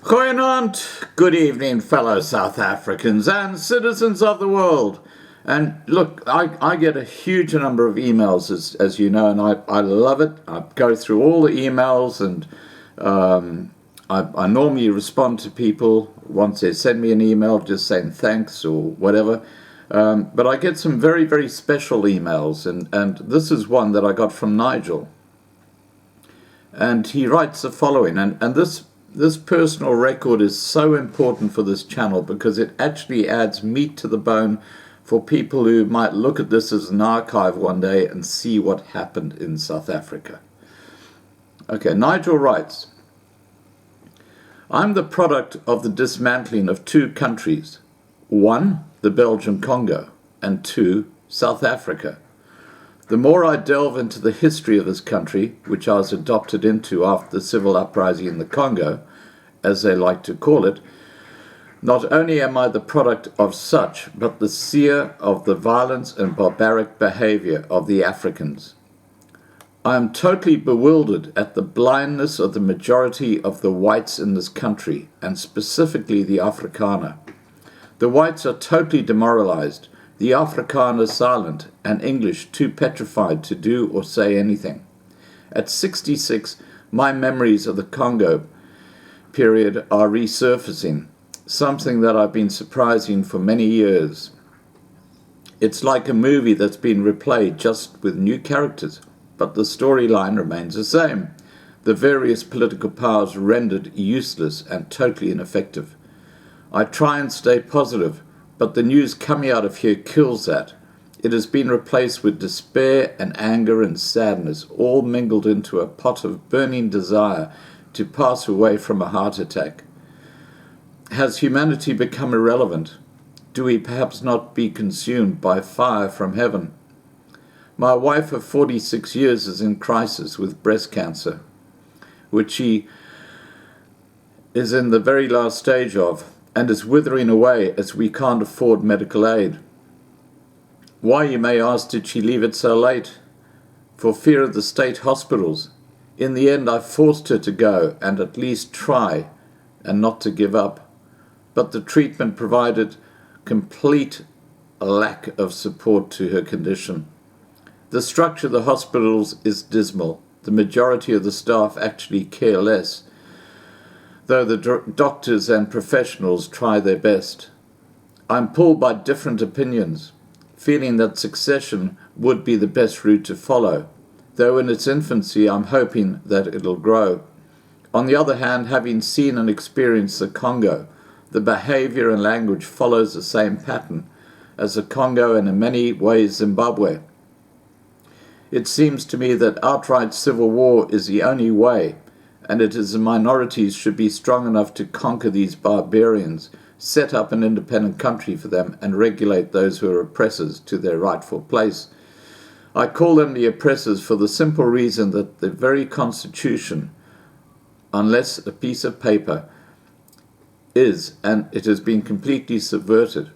Goeienaand, good evening, fellow South Africans and citizens of the world. And look, I get a huge number of emails, as you know, and I love it. I go through all the emails, and I normally respond to people once they send me an email just saying thanks or whatever. But I get some very, very special emails, and this is one that I got from Nigel. And he writes the following, and this personal record is so important for this channel because it actually adds meat to the bone for people who might look at this as an archive one day and see what happened in South Africa. Okay, Nigel writes, I'm the product of the dismantling of two countries. One, the Belgian Congo, and two, South Africa. The more I delve into the history of this country, which I was adopted into after the civil uprising in the Congo, as they like to call it, not only am I the product of such, but the seer of the violence and barbaric behavior of the Africans. I am totally bewildered at the blindness of the majority of the whites in this country, and specifically the Afrikaner. The whites are totally demoralized, the Afrikaner silent, and English too petrified to do or say anything. At 66, my memories of the Congo period are resurfacing, something that I've been surprising for many years. It's like a movie that's been replayed just with new characters, but the storyline remains the same. The various political powers rendered useless and totally ineffective. I try and stay positive, but the news coming out of here kills that. It has been replaced with despair and anger and sadness, all mingled into a pot of burning desire to pass away from a heart attack. Has humanity become irrelevant? Do we perhaps not be consumed by fire from heaven? My wife of 46 years is in crisis with breast cancer, which she is in the very last stage of, and is withering away as we can't afford medical aid. Why, you may ask, did she leave it so late? For fear of the state hospitals. In the end, I forced her to go and at least try and not to give up. But the treatment provided complete lack of support to her condition. The structure of the hospitals is dismal. The majority of the staff actually care less, though the doctors and professionals try their best. I'm pulled by different opinions, feeling that succession would be the best route to follow, though in its infancy I'm hoping that it'll grow. On the other hand, having seen and experienced the Congo, the behavior and language follows the same pattern as the Congo and in many ways Zimbabwe. It seems to me that outright civil war is the only way, and it is the minorities should be strong enough to conquer these barbarians, set up an independent country for them, and regulate those who are oppressors to their rightful place. I call them the oppressors for the simple reason that the very Constitution, unless a piece of paper, is, and it has been completely subverted.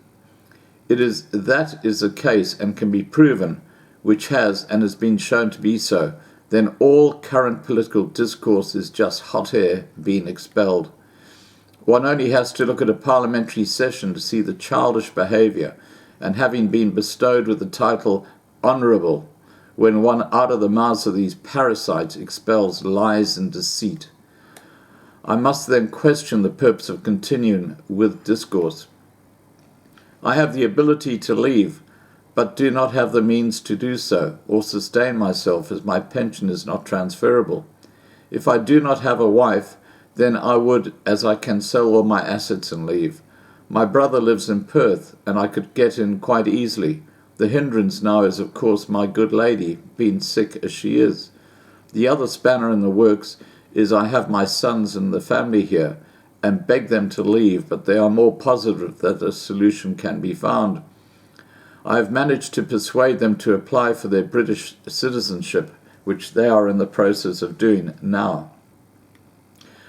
That is the case and can be proven, which has and has been shown to be so, then all current political discourse is just hot air being expelled. One only has to look at a parliamentary session to see the childish behavior, and having been bestowed with the title honourable, when one out of the mouths of these parasites expels lies and deceit. I must then question the purpose of continuing with discourse. I have the ability to leave, but do not have the means to do so, or sustain myself, as my pension is not transferable. If I do not have a wife, then I would, as I can sell all my assets and leave. My brother lives in Perth, and I could get in quite easily. The hindrance now is, of course, my good lady, being sick as she is. The other spanner in the works is I have my sons and the family here, and beg them to leave, but they are more positive that a solution can be found. I have managed to persuade them to apply for their British citizenship, which they are in the process of doing now.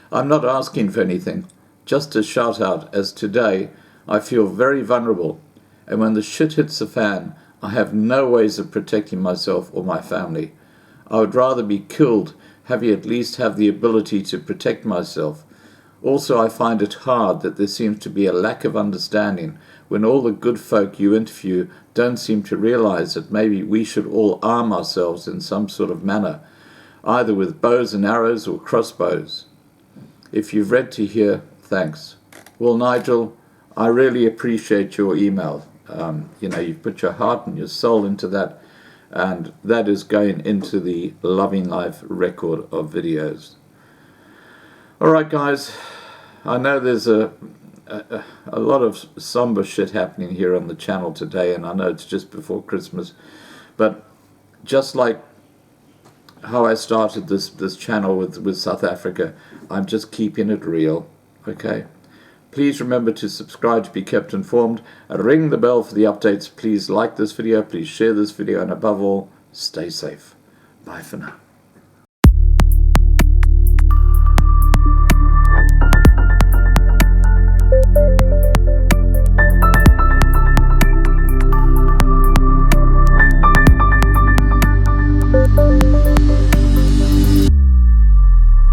I'm not asking for anything, just a shout out, as today I feel very vulnerable, and when the shit hits the fan, I have no ways of protecting myself or my family. I would rather be killed, having at least have the ability to protect myself. Also, I find it hard that there seems to be a lack of understanding when all the good folk you interview don't seem to realize that maybe we should all arm ourselves in some sort of manner, either with bows and arrows or crossbows. If you've read to here, thanks. Well, Nigel, I really appreciate your email. You've put your heart and your soul into that, and that is going into the Loving Life record of videos. All right, guys, I know there's a lot of somber shit happening here on the channel today, and I know it's just before Christmas, but just like how I started this channel with South Africa, I'm just keeping it real, okay? Please remember to subscribe to be kept informed, ring the bell for the updates, please like this video, please share this video, and above all, stay safe. Bye for now.